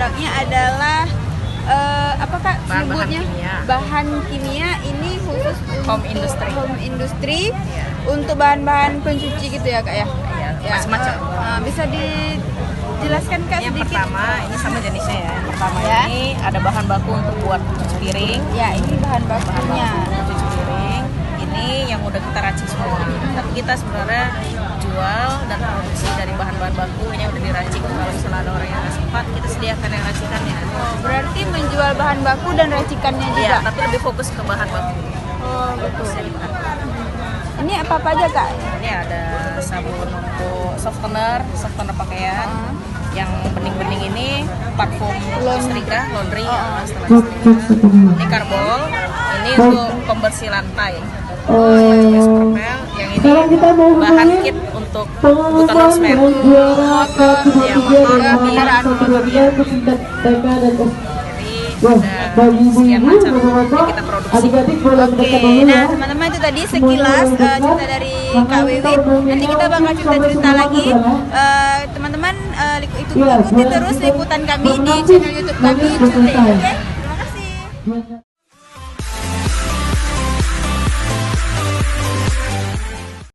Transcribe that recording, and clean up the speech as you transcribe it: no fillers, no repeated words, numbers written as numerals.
produknya adalah apa Kak Bahan-bahan sebutnya? kimia. Bahan kimia. Ini khusus untuk Home industry. Home industry. Iya. Untuk bahan-bahan pencuci gitu ya Kak ya? Iya, Ya, macam-macam. bisa dijelaskan Kak Yang sedikit? pertama ini sama jenisnya ya. Yang pertama Ya. ini ada bahan baku untuk buat cuci piring. Ya, ini bahan bakunya. Cuci piring. Ini yang udah kita racik semua. Tapi kita sebenarnya jual dan produksi dari bahan-bahan baku ini yang udah diracik. Kalau misalnya ada orang yang nggak sempat, kita sediakan yang racikannya. Berarti menjual bahan baku dan racikannya juga? Iya, tapi lebih fokus ke bahan baku. Oh, betul. Fokusnya di bahan baku. Ini apa aja Kak? Ini ada sabun untuk softener pakaian. Yang bening-bening ini parfum setrika, laundry ya, setelah setrika. Ini karbol, ini untuk pembersih lantai. Supermel, yang ini bahan kit untuk kebutuhan housemate. Jadi ada sekian macam yang kita produksi. Oke, nah teman-teman itu tadi sekilas cerita dari Kak Wiwit. Nanti kita bakal cerita-cerita lagi. Teman-teman ikuti terus liputan kami di channel YouTube kami. Oke, terima kasih.